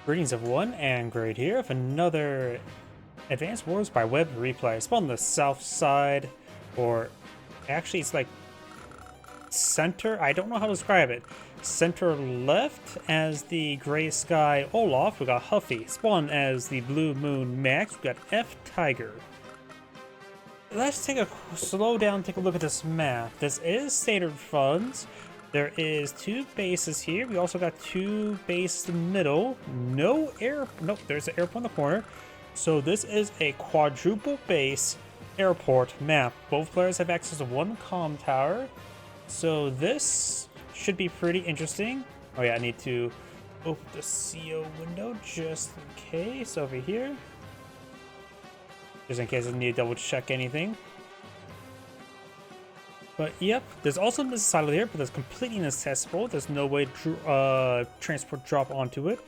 Greetings everyone, and Great here with another Advanced Wars by Web replay. Spawn on the south side, or actually it's like center, I don't know how to describe it. Center left as the gray sky Olaf, we got Huffy. Spawn as the blue moon Max, we got ftiger. Let's take a slow down, take a look at this map. This is standard funds. There is two bases here. We also got two bases in the middle. No air. Nope, there's an airport in the corner. So this is a quadruple base airport map. Both players have access to one comm tower. So this should be pretty interesting. Oh yeah, I need to open the CO window just in case over here. Just in case I need to double check anything. But yep, there's also this silo here, but that's completely inaccessible. There's no way to transport drop onto it.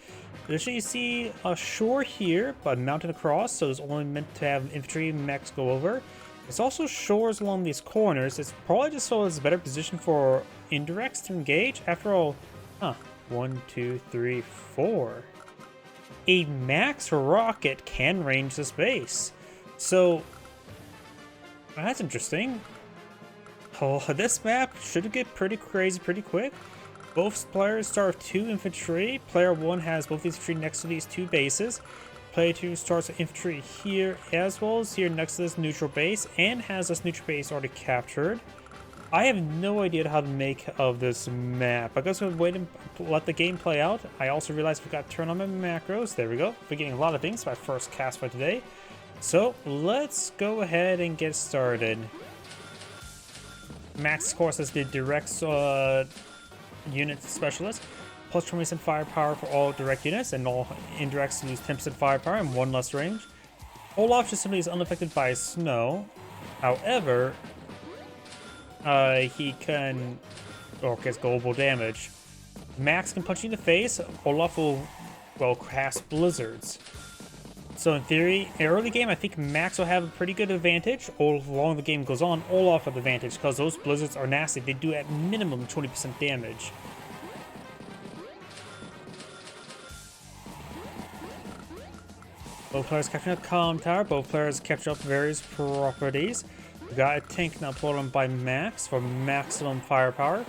Additionally, you see a shore here, but mounted across, so it's only meant to have infantry max go over. There's also shores along these corners. It's probably just so it's a better position for indirects to engage. After all, 1, 2, 3, 4. A max rocket can range this base. So, that's interesting. Oh, this map should get pretty crazy pretty quick. Both players start with 2 infantry. Player 1 has both infantry next to these 2 bases. Player 2 starts with infantry here as well as here next to this neutral base and has this neutral base already captured. I have no idea how to make of this map. I guess we'll wait and let the game play out. I also realized we got to turn on my macros. There we go. Forgetting a lot of things. My first cast for today. So let's go ahead and get started. Max, of course, is the direct unit specialist, plus 20% firepower for all direct units, and all indirects lose 10% firepower and 1 less range. Olaf just simply is unaffected by snow. However, he can, gets global damage. Max can punch you in the face. Olaf will, cast blizzards. So in theory, early game, I think Max will have a pretty good advantage. Along the game goes on, Olaf have the advantage because those blizzards are nasty. They do at minimum 20% damage. Both players capturing a comm tower. Both players capture up various properties. We got a tank now pulled on by Max for maximum firepower.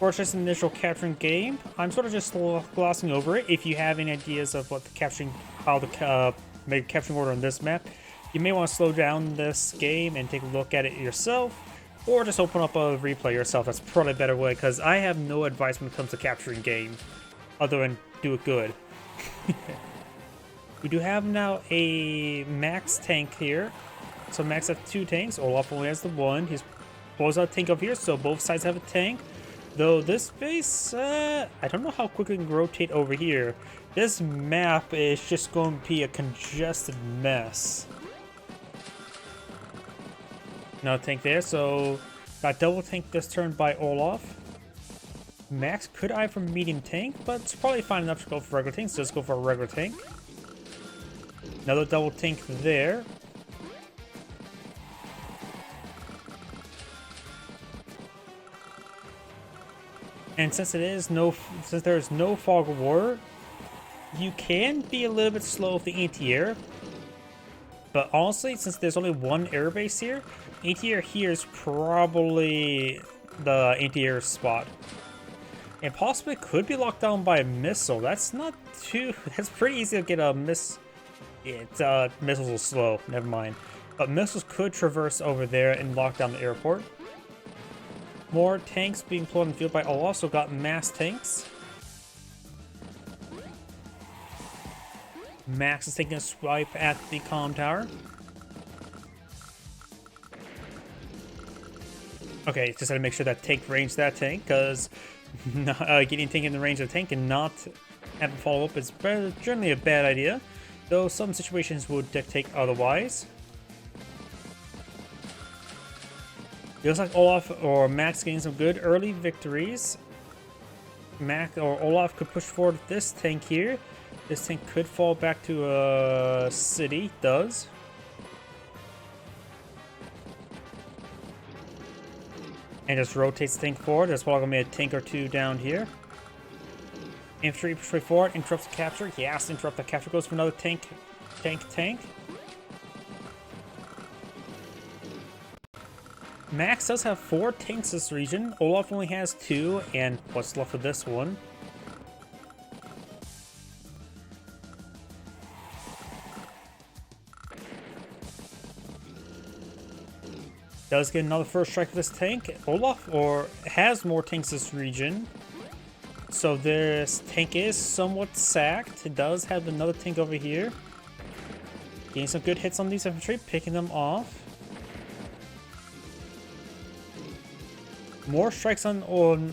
For just an initial capturing game, I'm sort of just glossing over it. If you have any ideas of what the capturing, how the make capturing order on this map, you may want to slow down this game and take a look at it yourself, or just open up a replay yourself. That's probably a better way, because I have no advice when it comes to capturing game, other than do it good. We do have now a Max tank here. So Max has 2 tanks. Olaf only has the 1. He's pulls out a tank over here, so both sides have a tank. Though this base, I don't know how quickly we can rotate over here. This map is just going to be a congested mess. No tank there, so got double tank this turn by Olaf. Max could eye for medium tank, but it's probably fine enough to go for regular tank, so let's go for a regular tank. Another double tank there. And since there's no fog of war, you can be a little bit slow with the anti-air. But honestly, since there's only 1 airbase here, anti-air here is probably the anti-air spot. And possibly could be locked down by a missile. That's pretty easy to get a miss. Missiles are slow, never mind. But missiles could traverse over there and lock down the airport. More tanks being pulled in the field by Olaf, so got mass tanks. Max is taking a swipe at the comm tower. Okay, just had to make sure that tank ranged that tank, because getting tank in the range of the tank and not having follow up is generally a bad idea, though some situations would dictate otherwise. It looks like Olaf or Max getting some good early victories. Max or Olaf could push forward with this tank here. This tank could fall back to a city. Does. And just rotates the tank forward. There's probably going to be a tank or 2 down here. Infantry push forward, interrupts the capture. Yes, interrupt the capture. Goes for another tank. Max does have 4 tanks this region. Olaf only has 2, and what's left of this one? Does get another first strike of this tank. Olaf has more tanks this region. So this tank is somewhat sacked. It does have another tank over here. Getting some good hits on these infantry, picking them off. More strikes on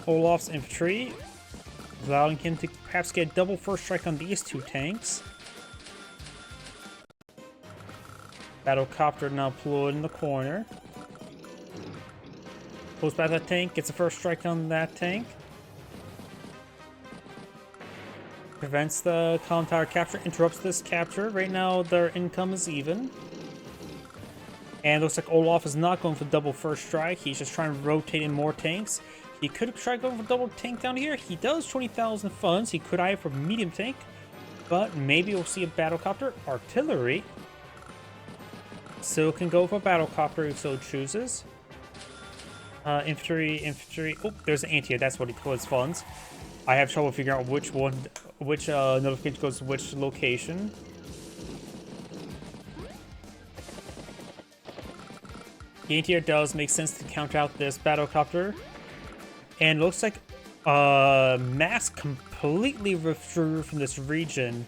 Olaf's infantry, allowing him to perhaps get a double first strike on these 2 tanks. Battlecopter now deployed in the corner. Pulls back that tank, gets a first strike on that tank. Prevents the column tower capture, interrupts this capture. Right now, their income is even. And it looks like Olaf is not going for double first strike. He's just trying to rotate in more tanks. He could have tried going for double tank down here. He does 20,000 funds. He could eye for medium tank. But maybe we'll see a battlecopter. Artillery. So can go for a battlecopter if so chooses. Infantry. Oh, there's an anti-air. That's what he calls funds. I have trouble figuring out which notification goes to which location. The anti-air does make sense to count out this battlecopter. And it looks like Max completely withdrew from this region.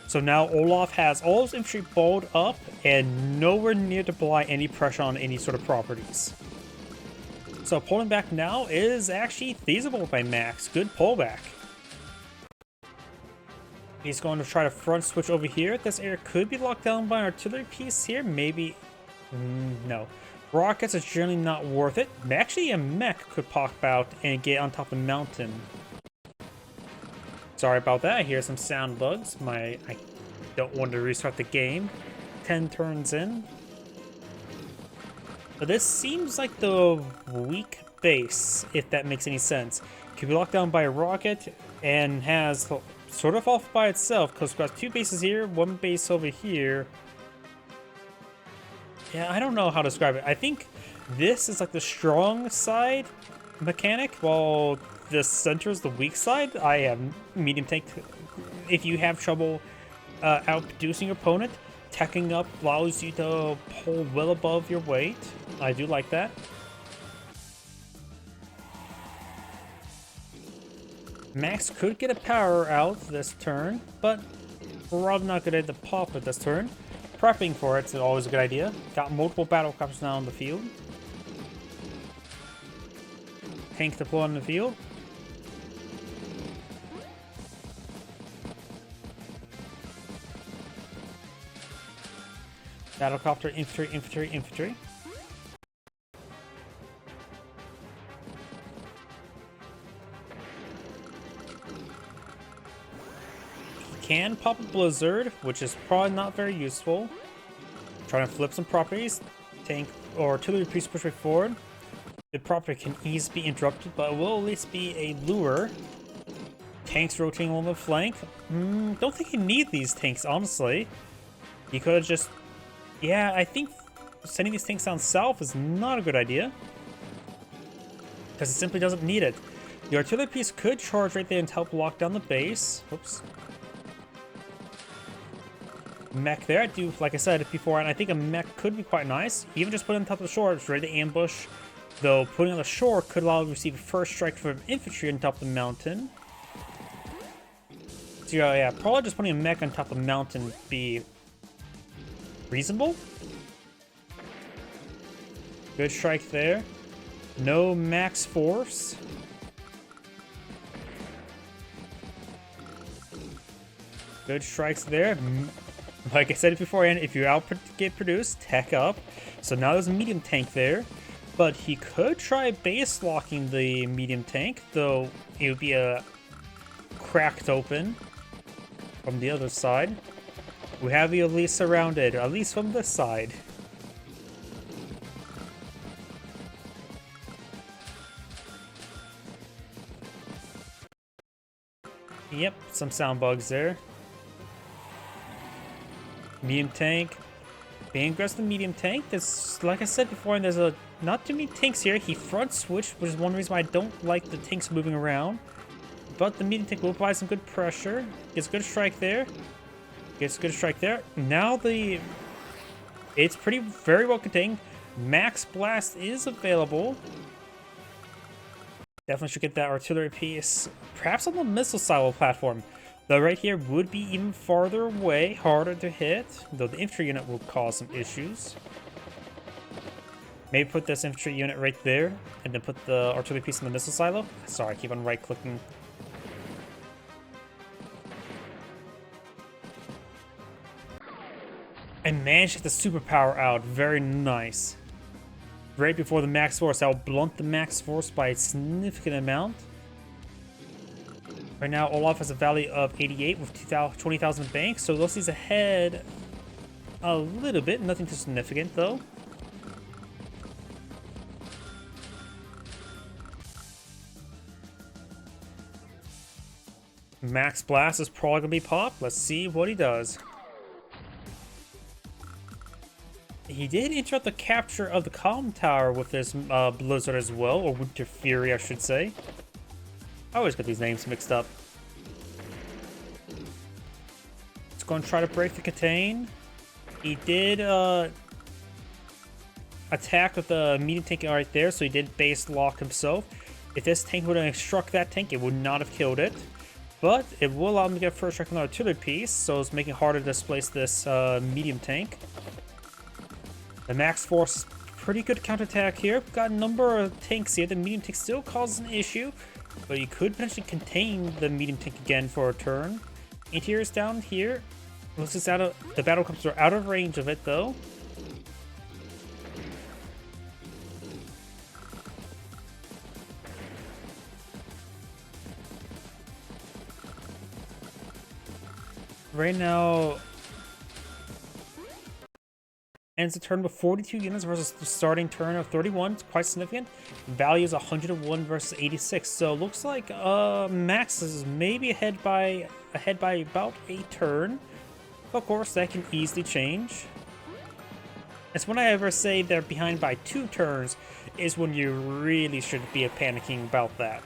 So now Olaf has all his infantry balled up and nowhere near to apply any pressure on any sort of properties. So pulling back now is actually feasible by Max. Good pullback. He's going to try to front switch over here. This area could be locked down by an artillery piece here. Maybe. No. Rockets is generally not worth it. Actually, a mech could pop out and get on top of the mountain. Sorry about that. I hear some sound bugs. I don't want to restart the game. 10 turns in. But this seems like the weak base, if that makes any sense. Could be locked down by a rocket and has sort of off by itself because we've got 2 bases here, 1 base over here. Yeah, I don't know how to describe it. I think this is like the strong side mechanic, while the center is the weak side. I have medium tank. If you have trouble outproducing your opponent, teching up allows you to pull well above your weight. I do like that. Max could get a power out this turn, but we're probably not going to pop it this turn. Prepping for it's always a good idea. Got multiple battlecopters now on the field. Tank deployed on the field. Battlecopter, infantry. Can pop a blizzard, which is probably not very useful. Trying to flip some properties. Tank or artillery piece push right forward. The property can easily be interrupted, but it will at least be a lure. Tanks rotating along the flank. Don't think you need these tanks, honestly. You could have just... Yeah, I think sending these tanks down south is not a good idea. Because it simply doesn't need it. The artillery piece could charge right there and help lock down the base. Whoops. Mech there. I do, like I said before, and I think a mech could be quite nice. Even just putting on top of the shore, it's ready to ambush. Though putting on the shore could allow to receive a first strike from infantry on top of the mountain. So yeah, probably just putting a mech on top of the mountain would be reasonable. Good strike there. No max force. Good strikes there. Like I said beforehand, if you get produced, tech up. So now there's a medium tank there. But he could try base locking the medium tank, though it would be cracked open from the other side. We have the elite surrounded, at least from this side. Yep, some sound bugs there. Medium tank. Being aggressive the medium tank. There's, like I said before, and there's not too many tanks here. He front switched, which is one reason why I don't like the tanks moving around. But the medium tank will apply some good pressure. Gets a good strike there. Gets a good strike there. Now it's very well contained. Max Blast is available. Definitely should get that artillery piece. Perhaps on the missile silo platform. Though right here would be even farther away, harder to hit. Though the infantry unit will cause some issues. Maybe put this infantry unit right there. And then put the artillery piece in the missile silo. Sorry, I keep on right-clicking. I managed to get the superpower out. Very nice. Right before the max force. I'll blunt the max force by a significant amount. Right now, Olaf has a value of 88 with 20,000 banks. So Lucy's ahead a little bit. Nothing too significant, though. Max Blast is probably going to be popped. Let's see what he does. He did interrupt the capture of the comm tower with this blizzard as well, or Winter Fury, I should say. I always get these names mixed up. It's going to try to break the contain. He did attack with the medium tank right there, so he did base lock himself. If this tank would have struck that tank, it would not have killed it. But it will allow him to get a first strike on the artillery piece, so it's making it harder to displace this medium tank. The max force is pretty good counterattack here. Got a number of tanks here. The medium tank still causes an issue, but you could potentially contain the medium tank again for a turn. Interior is down here. Looks it's out of the battle comes are out of range of it though. Right now, ends the turn with 42 units versus the starting turn of 31. It's quite significant. Value is 101 versus 86. So looks like Max is maybe ahead by about a turn. Of course, that can easily change. It's when I ever say they're behind by 2 turns is when you really should be panicking about that.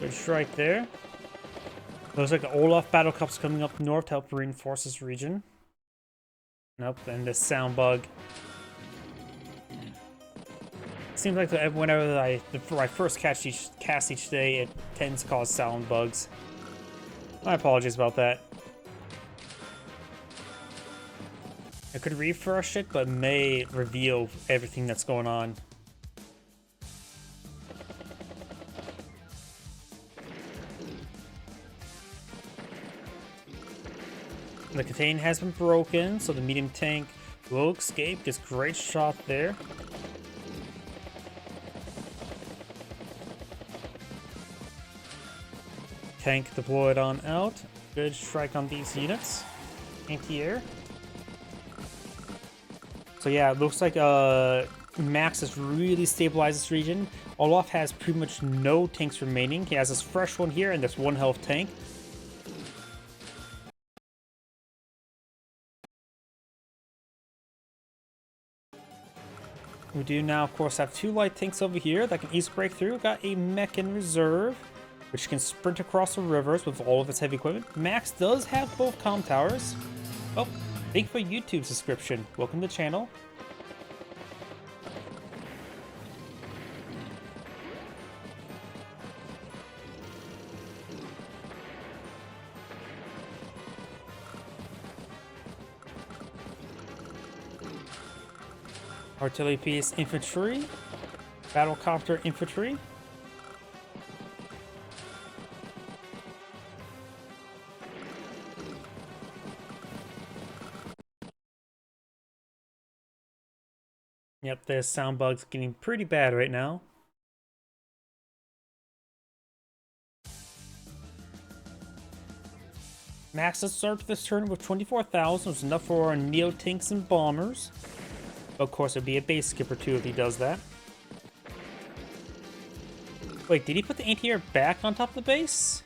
Good strike there. Looks like the Olaf battle cup's coming up north to help reinforce this region. Nope, and this sound bug. Seems like whenever I first cast each day, it tends to cause sound bugs. My apologies about that. I could refresh it, but may reveal everything that's going on. The contain has been broken, so the medium tank will escape. Gets great shot there. Tank deployed on out. Good strike on these units. Anti-air. So yeah, it looks like Max has really stabilized this region. Olaf has pretty much no tanks remaining. He has this fresh one here and this 1 health tank. We do now, of course, have 2 light tanks over here that can easily break through. Got a mech in reserve, which can sprint across the rivers with all of its heavy equipment. Max does have both comm towers. Oh, thank you for YouTube subscription. Welcome to the channel. Artillery piece infantry. Battlecopter infantry. Yep, this sound bug's getting pretty bad right now. Max has started this turn with 24,000, which is enough for Neo tanks and bombers. Of course, it'd be a base skip or two if he does that. Wait, did he put the anti-air back on top of the base?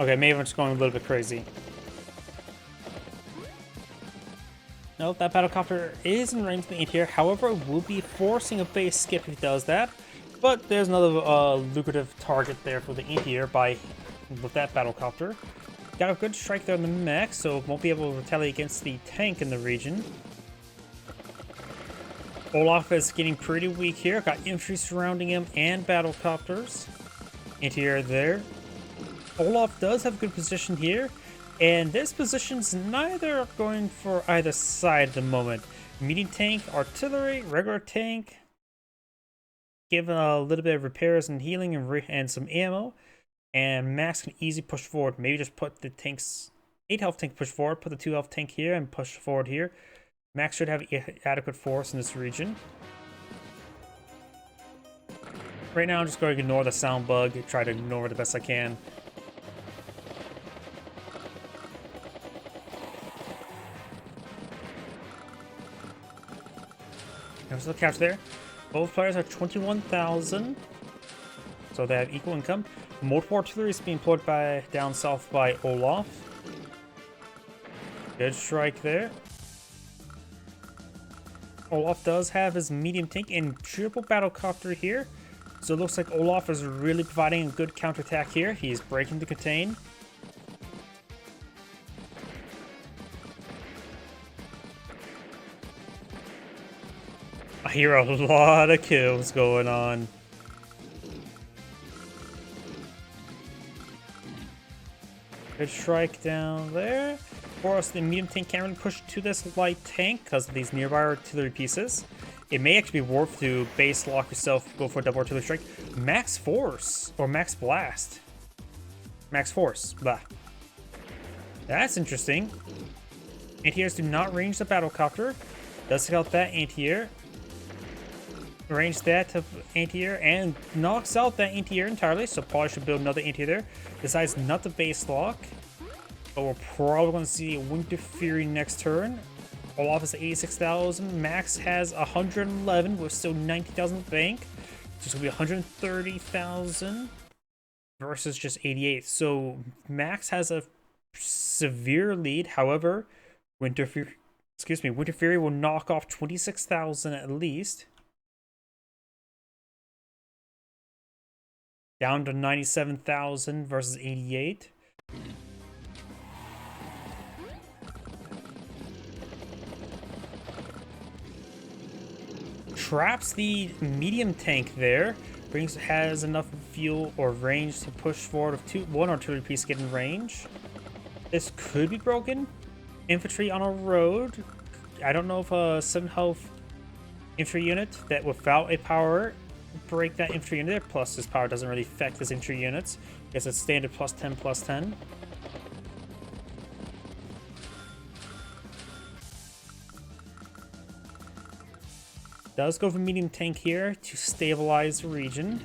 Okay, maybe I'm just going a little bit crazy. Nope, that battlecopter is in range of the anti-air. However, it will be forcing a base skip if he does that. But there's another lucrative target there for the anti-air with that battlecopter. Got a good strike there on the mech, so it won't be able to retaliate against the tank in the region. Olaf is getting pretty weak here. Got infantry surrounding him and battlecopters. Anti-air there. Olaf does have a good position here, and this position's neither going for either side at the moment. Medium tank, artillery, regular tank, give a little bit of repairs and healing and some ammo, and Max can easily push forward. Maybe just put the tank's 8 health tank push forward, put the 2 health tank here, and push forward here. Max should have adequate force in this region. Right now, I'm just going to ignore the sound bug, try to ignore it the best I can. There's the catch there. Both players are 21,000, so they have equal income. Multiple artillery is being employed down south by Olaf. Good strike there. Olaf does have his medium tank and triple battlecopter here, so it looks like Olaf is really providing a good counterattack here. He's breaking the contain. I hear a lot of kills going on. Good strike down there. Of course, the medium tank can't really push to this light tank because of these nearby artillery pieces. It may actually be worth to base lock yourself, go for a double artillery strike. Max force, or max blast. Max force, blah. That's interesting. Anti-airs do not range the battlecopter. Does take out that anti-air. Range that to anti-air and knocks out that anti-air entirely, so probably should build another anti-air there. Decides not to base lock, but we're probably going to see Winter Fury next turn. Olaf is 86,000, Max has 111 with still 90,000 in the bank, so it's going to be 130,000 versus just 88. So Max has a severe lead. However, Winter Fury will knock off 26,000 at least. Down to 97,000 versus 88. Traps the medium tank there. Has enough fuel or range to push forward with one artillery piece to get in range. This could be broken. Infantry on a road. I don't know if a 7 health infantry unit that without a power break that infantry unit there. Plus, his power doesn't really affect his infantry units. I guess it's standard plus 10, plus 10. Does go for medium tank here to stabilize the region.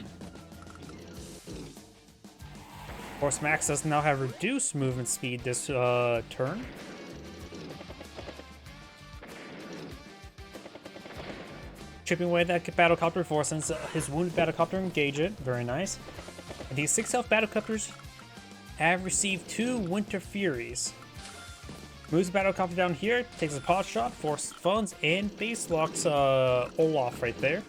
Of course, Max does now have reduced movement speed this turn. Chipping away that battlecopter force since his wounded battlecopter engage it. Very nice. And these 6 health battlecopters have received 2 Winter Furies. Moves the battlecopter down here, takes a pot shot, force funds, and base locks Olaf right there.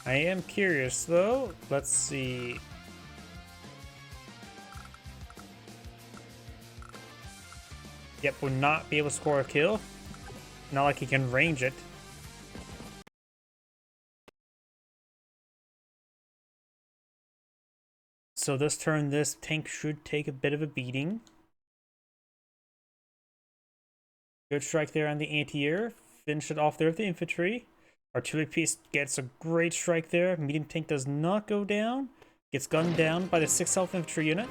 I am curious though. Let's see. Yep, will not be able to score a kill. Not like he can range it. So this turn, this tank should take a bit of a beating. Good strike there on the anti-air. Finish it off there with the infantry. Artillery piece gets a great strike there. Medium tank does not go down. Gets gunned down by the 6 health infantry unit.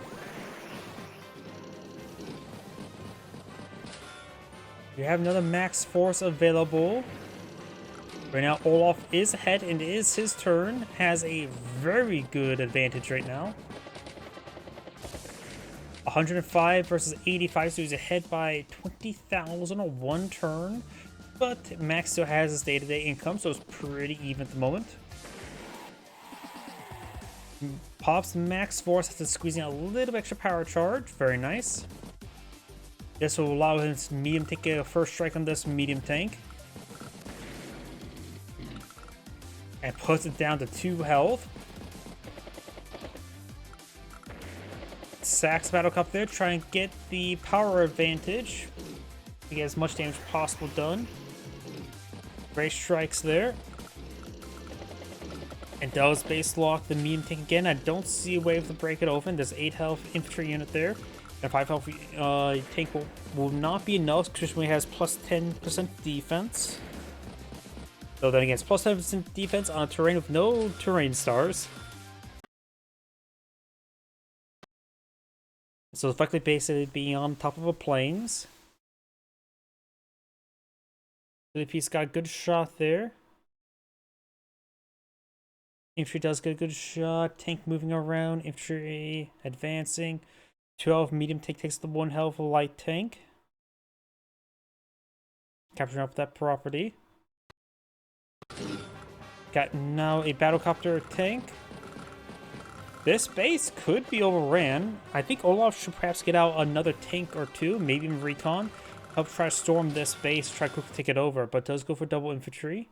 You have another max force available. Right now, Olaf is ahead and it is his turn. Has a very good advantage right now. 105 versus 85, so he's ahead by 20,000 on one turn. But Max still has his day-to-day income, so it's pretty even at the moment. Pops Max Force has to squeeze in a little extra power charge. Very nice. This will allow his medium tank to get a first strike on this medium tank. And puts it down to 2 health. Sacks Battle Cup there, try and get the power advantage to get as much damage as possible done. Great strikes there. And does base lock the medium tank again. I don't see a way to break it open. There's 8 health infantry unit there. And 5 health tank will not be enough because when he has plus 10% defense. So then again, it's plus 10% defense on a terrain with no terrain stars. So effectively basically being on top of a plains. The piece got a good shot there. Infantry does get a good shot. Tank moving around. Infantry advancing. 12 medium tank takes the 1 health light tank. Capturing up that property. Got now a battlecopter tank. This base could be overran. I think Olaf should perhaps get out another tank or 2, maybe even recon. Help try to storm this base, try to quickly take it over, but does go for double infantry.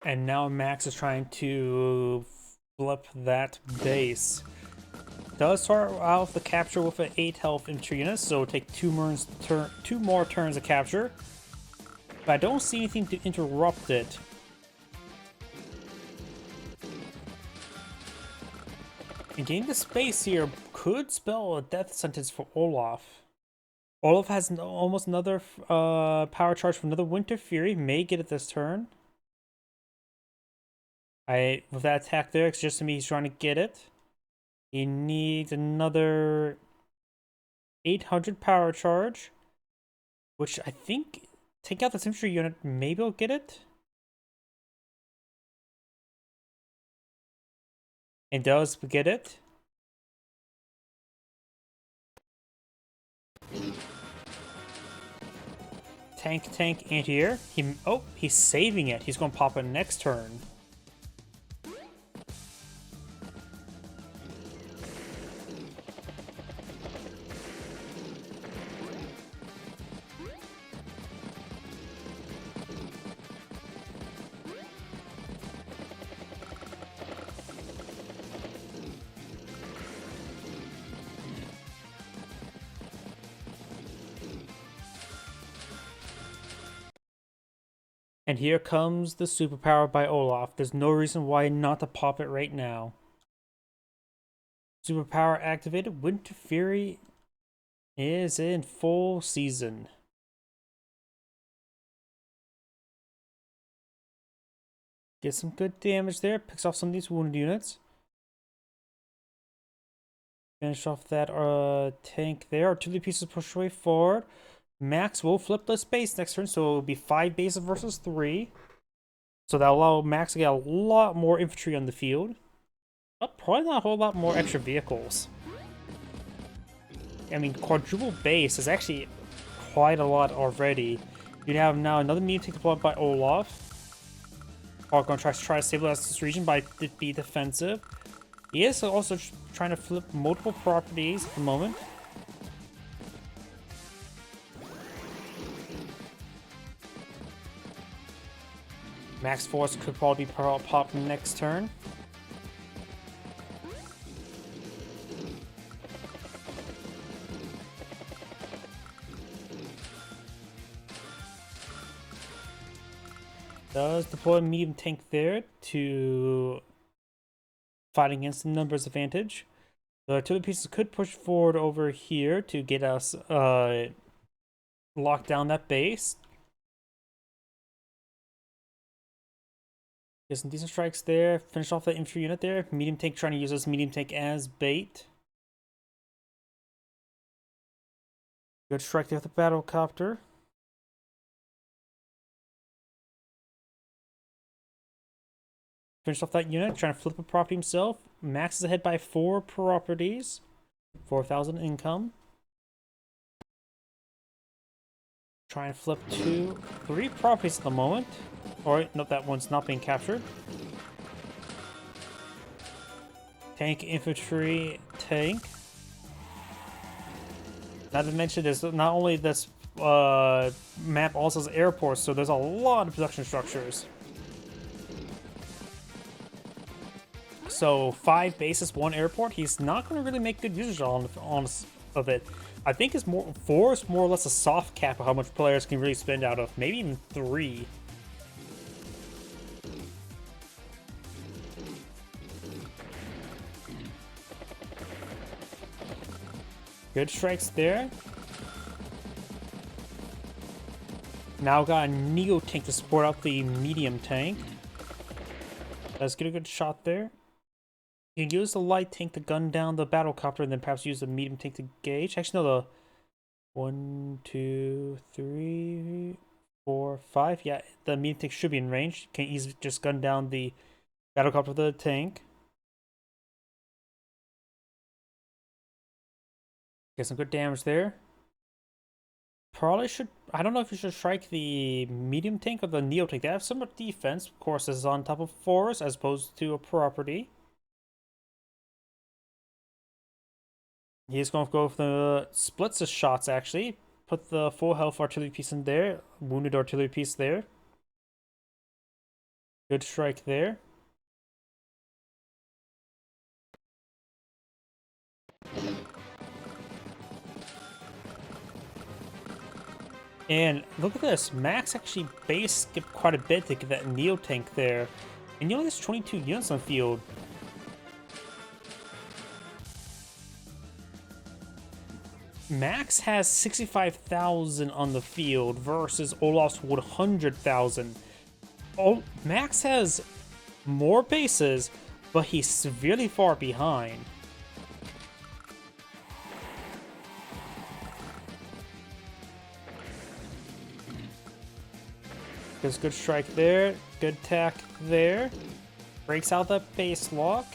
And now Max is trying to flip that base. Does start out the capture with an 8 health infantry unit, so it'll take 2 more turns to capture. But I don't see anything to interrupt it. And gaining the space here could spell a death sentence for Olaf. Olaf has almost another power charge from another Winter Fury. May get it this turn. With that attack there, it's just to me he's trying to get it. He needs another 800 power charge, which I think take out this infantry unit, maybe I'll get it. And does get it. Tank, anti-air. He's saving it. He's going to pop it next turn. And here comes the superpower by Olaf. There's no reason why not to pop it right now. Superpower activated. Winter Fury is in full season. Get some good damage there. Picks off some of these wounded units. Finish off that tank there. Artillery pieces push away forward. Max will flip this base next turn, so it will be 5 bases versus 3. So that'll allow Max to get a lot more infantry on the field. But probably not a whole lot more extra vehicles. I mean, quadruple base is actually quite a lot already. You have now another medium tank deployed by Olaf. Are going to try to stabilize this region by be defensive. He is also trying to flip multiple properties at the moment. Max Force could probably be popped next turn. Does deploy a medium tank there to fight against the numbers advantage. The artillery pieces could push forward over here to get us lock down that base. Get some decent strikes there. Finish off that infantry unit there. Medium tank trying to use this medium tank as bait. Good strike there with the battle copter. Finish off that unit, trying to flip a property himself. Max is ahead by 4 properties. 4,000 income. Trying to flip 3 properties at the moment. Alright, nope, that one's not being captured. Tank, infantry, tank. Not to mention, there's not only this map also has airports, so there's a lot of production structures. So 5 bases, 1 airport. He's not going to really make good usage of it. I think it's 4 is more or less a soft cap of how much players can really spend out of. Maybe even 3. Good strikes there. Now got a Neo tank to support out the medium tank. Let's get a good shot there. You can use the light tank to gun down the battle copter and then perhaps use the medium tank to gauge. Actually, no, the 1, 2, 3, 4, 5. Yeah, the medium tank should be in range. You can easily just gun down the battle copter with the tank. Get some good damage there. Probably should. I don't know if you should strike the medium tank or the neo tank. They have some defense. Of course, this is on top of forest as opposed to a property. He's going to go for the splits of shots, actually. Put the full health artillery piece in there. Wounded artillery piece there. Good strike there. And look at this. Max actually base skipped quite a bit to get that Neo tank there. And you only has 22 units on the field. Max has 65,000 on the field versus Olaf's 100,000. Oh, Max has more bases, but he's severely far behind. There's good strike there, good attack there. Breaks out that base lock.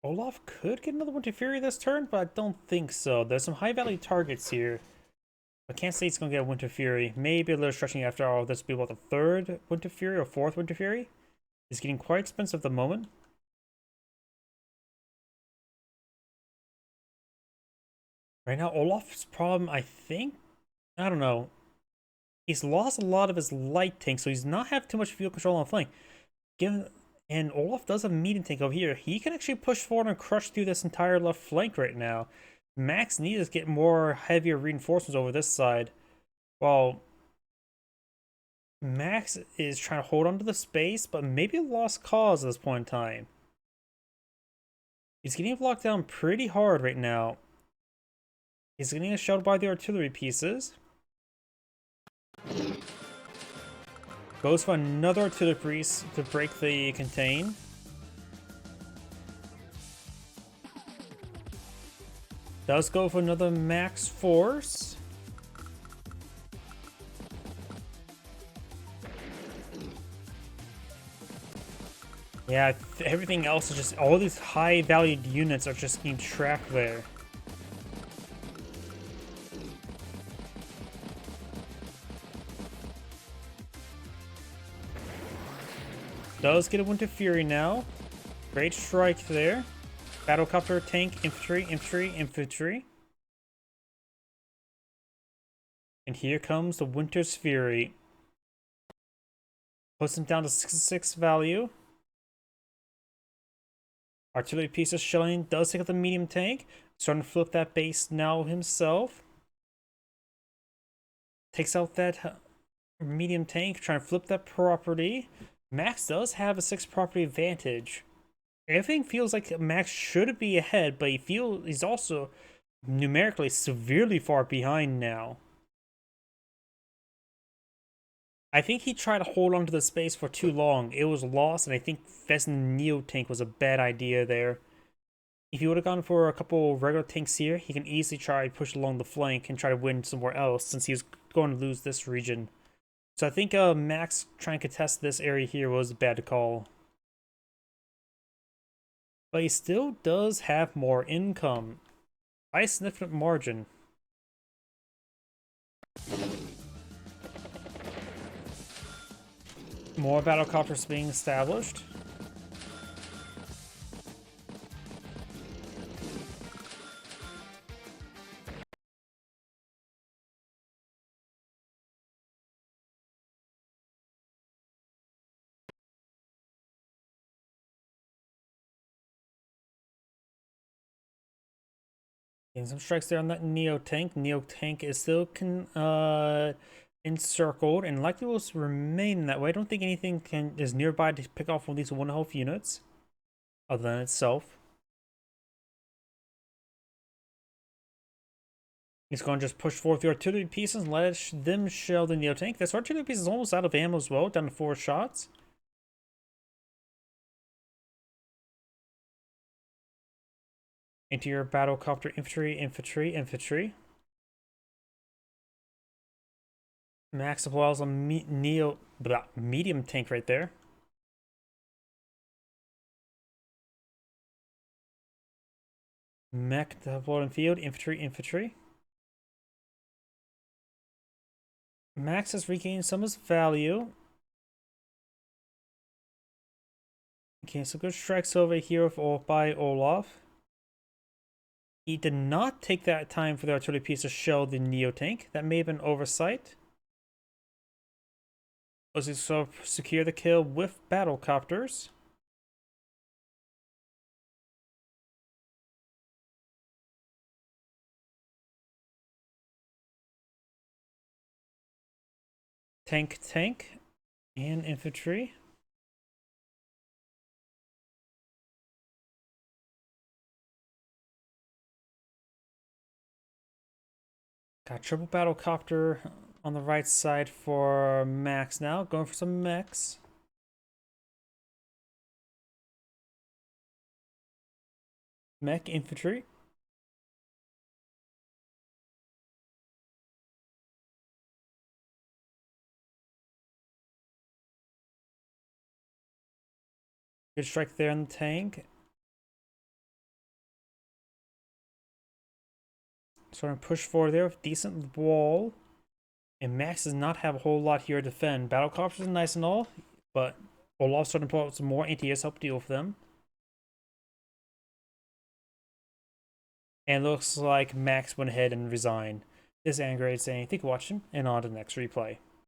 Olaf could get another Winter Fury this turn, but I don't think so. There's some high value targets here. I can't say it's going to get a Winter Fury. Maybe a little stretching after all. This will be about the 3rd Winter Fury or 4th Winter Fury. It's getting quite expensive at the moment. Right now, Olaf's problem, I think, I don't know. He's lost a lot of his light tank, so he's not having too much field control on the flank. And Olaf does have a medium tank over here. He can actually push forward and crush through this entire left flank right now. Max needs to get more heavier reinforcements over this side. While Max is trying to hold on to the space, but maybe a lost cause at this point in time. He's getting blocked down pretty hard right now. He's getting shelled by the artillery pieces. Goes for another artillery piece to break the contain. Does go for another max force. Yeah, everything else is just, all these high valued units are just being trapped there. Does get a Winter Fury now. Great strike there. Battlecopter, tank, infantry, infantry, infantry. And here comes the Winter's Fury. Puts him down to 66 value. Artillery pieces shelling does take out the medium tank. Starting to flip that base now himself. Takes out that medium tank, trying to flip that property. Max does have a 6 property advantage. Everything feels like Max should be ahead, but he's also numerically severely far behind now. I think he tried to hold on to the space for too long. It was lost, and I think investing the Neo tank was a bad idea there. If he would have gone for a couple regular tanks here, he can easily try to push along the flank and try to win somewhere else, since he was going to lose this region. So I think Max trying to contest this area here was a bad call. But he still does have more income by a significant margin. More battlecopters being established. Getting some strikes there on that Neo tank. Neo tank is still encircled and likely will remain that way. I don't think anything is nearby to pick off one of these 1 health units other than itself. He's going to just push forth the artillery pieces and let them shell the Neo tank. This artillery piece is almost out of ammo as well, down to 4 shots. Into your battlecopter infantry. Max deploys a medium tank right there. Mech deployed in field, infantry. Max has regained some of his value. Okay, so good strikes over here by Olaf. He did not take that time for the artillery piece to shell the Neo tank. That may have been oversight. Was he so secure the kill with battlecopters? Tank, and infantry. Got triple battlecopter on the right side for Max now. Going for some mechs. Mech infantry. Good strike there on the tank. So I'm gonna push forward there with decent wall. And Max does not have a whole lot here to defend. Battlecopters are nice and all, but Olaf's starting to pull out some more anti-air to help deal with them. And it looks like Max went ahead and resigned. This is Angry saying, thank you for watching, and on to the next replay.